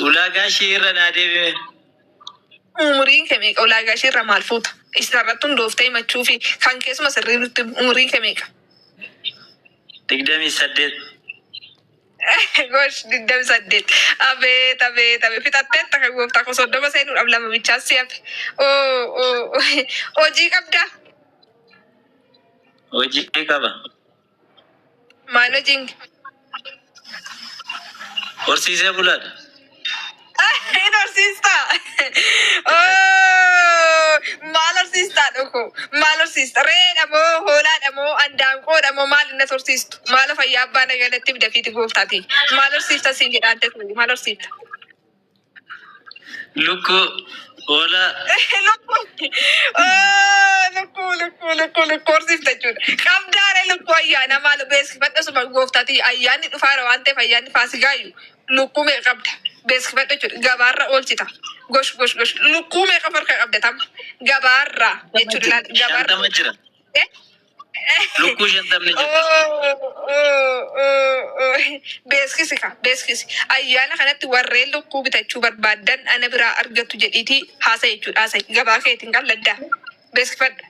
ulaagaa ishee irra naa deebime. Umuriin kemeeqa ulaagaa ishee irra maal fuuta? Isarratti hundooftee himachuu fi kan keessuma sirrii nutti umuriin kemeeqa? 28. Gosh, 28. Abet. Fixatteetta kan gooftaa koo soddoma seenuudhaaf lama bichaa si hafe. Hojii qabdaa? Hojii qaba. Maal hojiin? Horsiisee bulaadha. Hin horsiistaa? Maal horsiistaa dhoko? Maal horsiista? Reedha moo hoolaadha moo andaanqoodha moo maal inni horsiistu? Maal fayyaa abbaa nagalatti bidafiiti gooftaati? Maal horsiista siin jedhaante kun maal horsiista? Lukkuu, hoolaa. Lukkuu horsiifta jechuudha. Qabdaare lukkuu ayyaana maal beeksifadha suma gooftaati ayyaanni dhufaara waan ta'eef ayyaanni faasigaayyuu lukkuu mee qabda beeksifadha jechuudha gabaarra oolchita. Gosh. Lukkuu mee qafarka qabda tam gabaarra jechuudha gabaarra. Shantama jira. Lukkuu 50 jira. Beeskisi. Ayyaana kanatti warreen lukkuu bitachuu barbaadan ana biraa argattu jedhiiti haasa jechuudha. Haasa gabaa keetiin qalladdaa. Beeskifadha.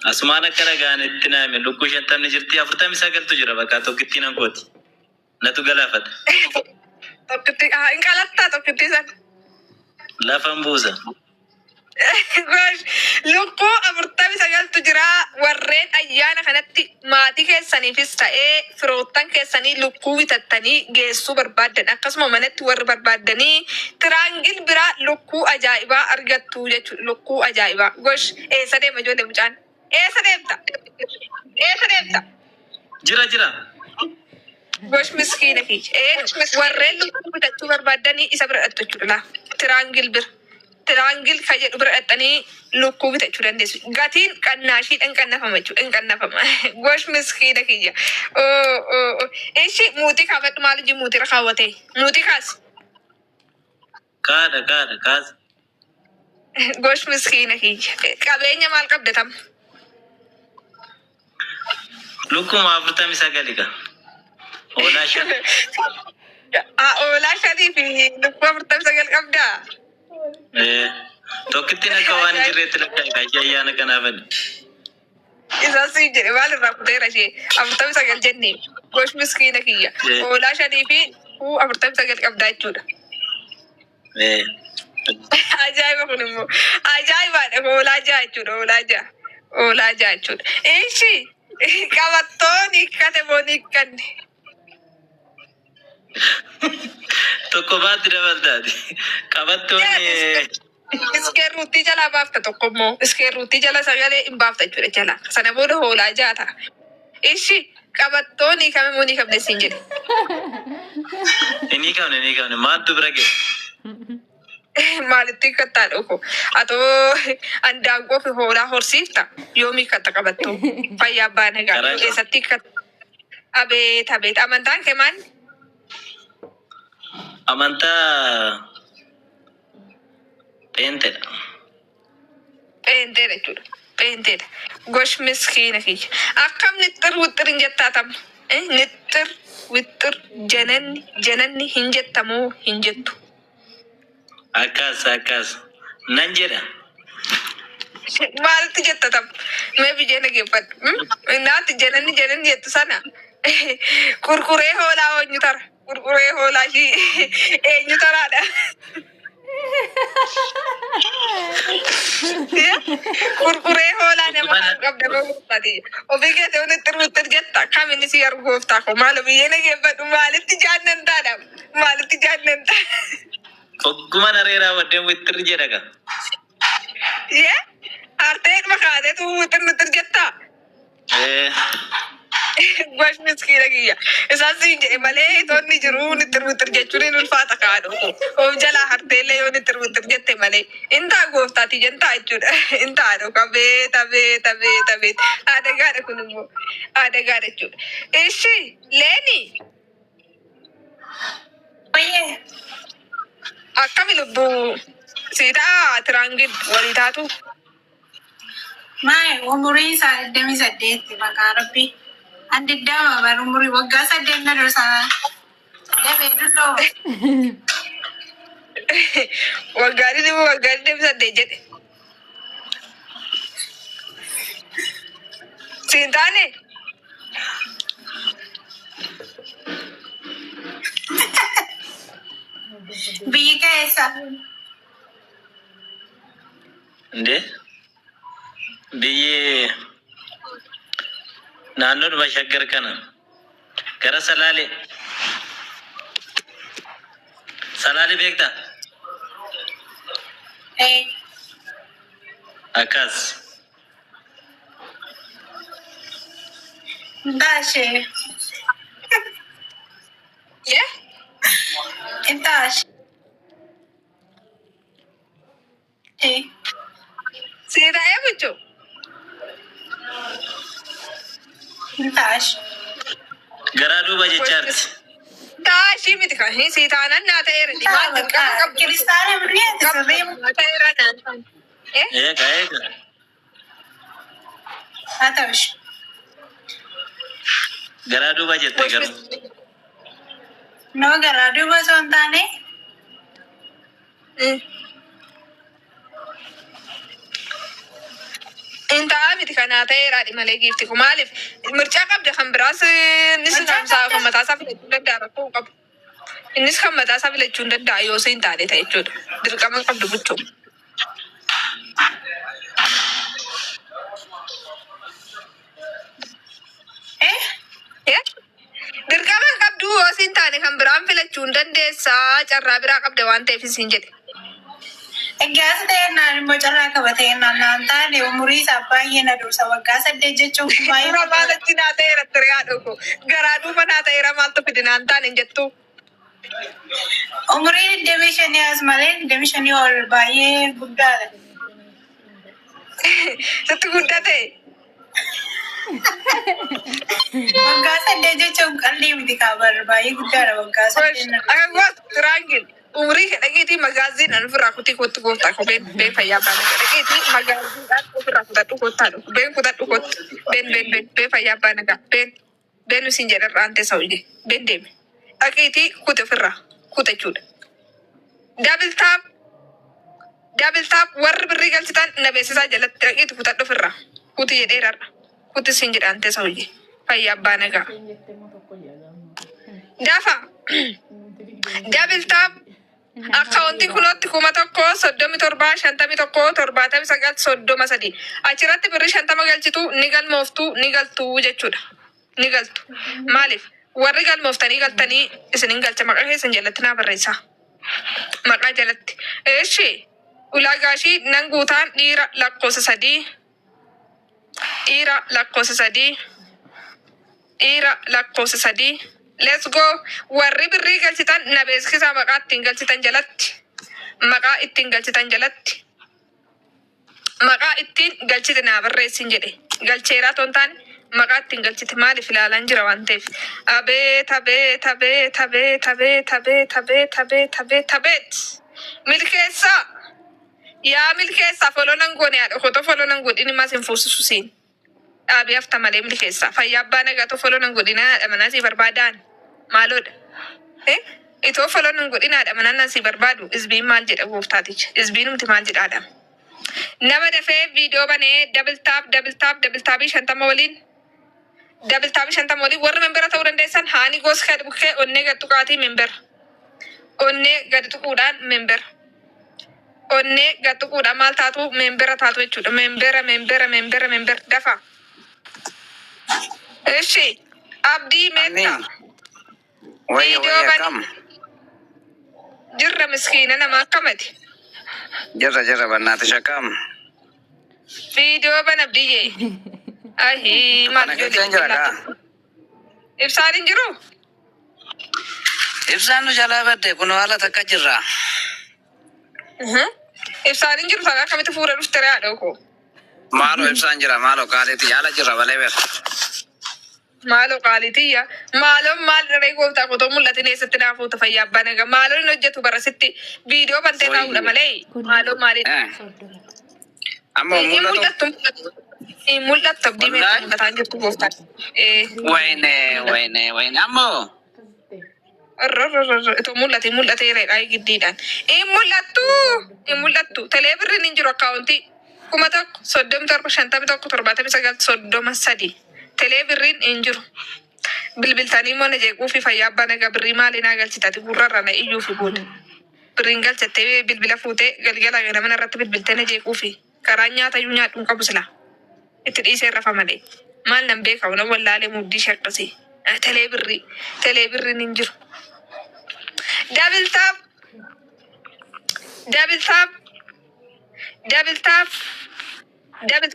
Asumaan akka dhagaan itti naame lukkuu 50 jirti 49 jira bakka tokkitti nan kooti. Natu galaafata. Tokkitti hin qalattaa tokkitti sana. Lafan buusa. Gosh, lukkuu 49 jira warreen ayyaana kanatti maatii keessaniifis ta'ee firoottan keessanii lukkuu bitattanii geessuu barbaadan akkasuma manatti warri barbaadanii tiraangil biraa lukkuu ajaa'ibaa argattu jechuudha. Lukkuu ajaa'ibaa. Gosh, eessa deema ijoollee mucaan? Eessa deemta? Jira. Gosh miskiina kiyya. Warreen lukkuu bitachuu barbaadanii isa bira dhaqxu jechuudha. Tiraangil kan jedhu bira dhaqxanii lukkuu bitachuu dandeessu. Gatiin qannaashiidhaan qannafama jechuudha. Hin qannafama. Gosh miskiina kiyya. Ishi muutii kaafadhu maal hojii muutiirra kaawwate? Muutii kaasi. Kaas. Gosh miskiina kiyya. Qabeenya maal qabda tam? Lukkuma 49 ka. Hoolaa 5. Hoolaa 5 fi lukkuu 49 qabdaa? Tokkitti akka waan jirreetti lakkaa'e ayyaana kanaafan. Isa si jedhe maal irraa kuteera ishee 49 jennee. Gosh miskiina kiyya. Hoolaa 5 fi 49 qabdaa jechuudha. Ajaa'iba kun immoo ajaa'ibaadha. Hoolaa 6 jechuudha. Hoolaa 6 jechuudha. Ishi qabattoon hiikkate moo hiikkanne? Tokko baatti dabaltaati. Qabattoon iskeerruutti jalaa baafta tokko immoo iskeerruutti jala sagalee hin baafta jechuudha jala. Sana booda hoolaa 6 ta'a. Ishi qabattoon hiikame moo hiikamne siin jedhe? Inni hiikamne maaltu bira ga'e? Maalitti hiikkataa dhoko? Atoo andaanqoo fi hoolaa horsiifta yoom hiikkatta qabattoo? Fayyaa abbaa nagaa eessatti hiikkatta? Abeet amantaan kee maali? Amantaa Peenteedha jechuudha. Gosh miskiina kiyya. Akkam nixxir wixxir hin jettaa tam? Nixxir wixxir jananni hin jettamoo hin jettu? Akkas nan jedha. Maalitti jetta tam? Mee biyyee nageeffadhu. Naatti jananni jettu sana kurkuree hoolaa eenyu tara? Kurkuree hoolaa ishii eenyu taraadha? Kurkuree hoolaa nama qabda gooftaati. Ofii keessa wixxir jetta kaminni si argu gooftaa koo maal biyyee nageeffadhu maalitti jaannantaadha? Ogguma nareeraa waddeen wixxir jedha ka. Harteen makaateetu wixxir jettaa? Gosh miskiina kiyya. Isaan siin jedhe malee toonni jiru wixxir jechuun hin ulfaata kaadhu. Of jalaa harteellee yoo wixxir jette malee. Intaa gooftaati jentaa jechuudha. Intaa dhoka beet. Aadagaadha kun immoo. Aadagaadha jechuudha. Ishi leeni. Akkami lubbuu siidaa tiraangil walii taatu? Mai umuri sa 28 maka rabbi. Andi dama baru umuri wagga 8 na dosa. Waggaanii dhibuu waggaanii deebisadhee jedhe. Siin taane biyyi keessa እንዴ ብዬ ናኖን በሸገር ከነ ገረ ሰላሌ ሰላሌ ቤክታ አካስ እንዳሽ እንዳሽ Siidhaa eeguchuu. Tash. Garaa duuba jechaarti. Taashii miti kan sii taanan naa ta'eera. Kiristaana birriyaati sirrii ta'eera naan. Eega eega. haa ta'ush. Garaa duuba jette garuu. Noo garaa duuba osoo hin taane. Intaa miti kanaa ta'eeraadhi malee giifti kun maaliif mircaa qabda kan biraas innis kan mataa isaa filachuu danda'a rakkoo qabu. Innis kan mataa isaa filachuu hin danda'a yoo siin taane ta'e jechuudha. Dirqama qabdu buchuu. Dirqama qabdu yoo siin taane kan biraan filachuu hin dandeessaa carraa biraa qabda waan ta'eef siin jedhe. Egaa ta'e naan immoo carraa qabatee naan taane umurii isaa baay'ee na dursa waggaa 8 jechuun baay'ee. Suuraa maalatti naa ta'eera ture haa dhugu. Garaa duuba naa ta'eera maaltu fide naan taane hin jettu. Umurii 25 as malee 25 ol baay'ee guddaadha. Sitti guddaa ta'e. Waggaa 8 jechuun qalbii miti kaabar baay'ee guddaadha waggaa 8. Akkas tiraangil. Umrii kadhageetii magaaziin ofirraa kutii kottu gooftaa kopheen been fayyaa baana kadhageetii magaaziidhaan ofirraa kutadhu kottaa dhufu been kutadhu kottu been fayyaa baana gaa been isin jedharraa ante sa'u ije been deeme dhageetii kute ofirraa kutachuudha. Daabiltaap warri birrii galchitan na beeksisaa jalatti dhageetii kutadhu ofirraa kuti jedheerarra kuti isin jedha ante sa'u ije fayyaa baana gaa. Daafa daabiltaap. Akkaawuntii kunooti 1,137,51,79,30 achirratti birrii 50 galchitu ni galmooftu ni galtu jechuudha. Ni galtu. Maaliif? Warri galmooftanii galtanii isinin galcha maqaa keessan jalatti naa barreessaa. Maqaa jalatti. Eeshi ulaagaashii nan guutaan dhiira lakkoofsa 3. Dhiira lakkoofsa 3. Dhiira lakkoofsa 3. Let's go. Warri birrii galchitan na beeksisaa maqaa ittiin galchitan jalatti. Maqaa ittiin galchitan jalatti. Maqaa ittiin galchite naa barreessin jedhe. Galcheeraa toon taane maqaa ittiin galchite maaliif ilaalaan jira waan ta'eef. Tabeet. Milkeessaa. Yaa milkeessaa foloonan goone haadha kotoo foloonan godhini maas hin fuusisu siin. Dhaabii hafta malee milkeessaa. Fayyaa abbaa nagaa foloonan godhina haadha manaa sii barbaadaan. Maaloodha. Itoo foloonan godhinaadha manaan sii barbaadu isbiin maal jedha gooftaaticha. Isbiin humti maal jedhaadha. Nama dafee viidiyoo banee dabiltaabii 50 waliin. Dabiltaabii 50 waliin warri membera ta'uu dandeessan haani gosa gadi bukkee onnee gad tuqaatii membera. Onnee gadi tuquudhaan membera. Onnee gad tuquudhaan maal taatu membera taatu jechuudha. Membera dafa. Eshi abdii meetta. Viidiyoo bani. Jirra miskiina nama akkamati. Jirra bannaati shakam. Viidiyoo bana abdiyyee. Ahii maal jira. Ibsaan hin jiru? Ibsaan nu jalaa badde kun haala takka jirra. Ibsaan hin jiru sagaa akkamitti fuula dhufte haadha koo. Maaloo ibsaan jira maaloo qaaliiti yaala jirra balee beer. Maaloo qaaliitiyya. Maaloon maal dharee gooftaa kotoo mul'atin eessatti naafuuta fayyaa abbaa nagaa. Maaloon hin hojjetu barasitti viidiyoo bantee taa'uudha malee. Maaloon maaliidha? Amma mul'atu. Mul'attu abdii meeshaa mul'ataa jirtu gooftaan. Wayne ammoo. Itu mul'ate reedhaa giddiidhaan. Mul'attu. Telee birriin hin jiru akkaawuntii 1,157,173 telee birriin hin jiru. Bilbiltanii immoo na jeequu fi fayyaa abbaa nagaa birrii maaliin haa galchitati gurrarra na iyyuu fi booda. Birriin galchattee bilbila fuutee galgala mana irratti bilbiltee na jeequu fi karaa nyaata iyyuu nyaadhuun qabu silaa. Itti dhiisee rafa malee. Maal nan beekamu na wallaalee mudhii shaqqasee. Telee birriin hin jiru. Double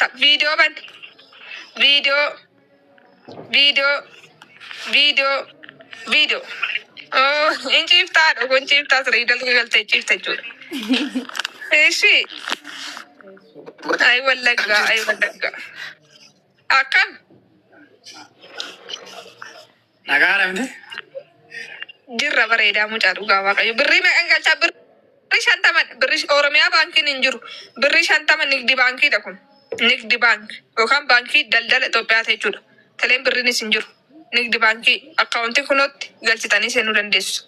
tap. Video ban. Video. Oh, in chifta. Kun chifta sreedal ke galte chifta chur. Eshi. Ay wallaga. Akam. Nagara miti. Jirra bareedaa mucaa dhugaa waaqayyo. Birrii meeqan galchaa birrii 50 birrii Oromiyaa baankiin hin jiru. Birrii 50 nigdi baankiidha kun. Nigdi baank yookaan baankii daldala Itoophiyaa jechuudha. Teleen birriinis hin jiru. Nigdi baankii akkaawuntii kunootti galchitanii seenuu dandeessu.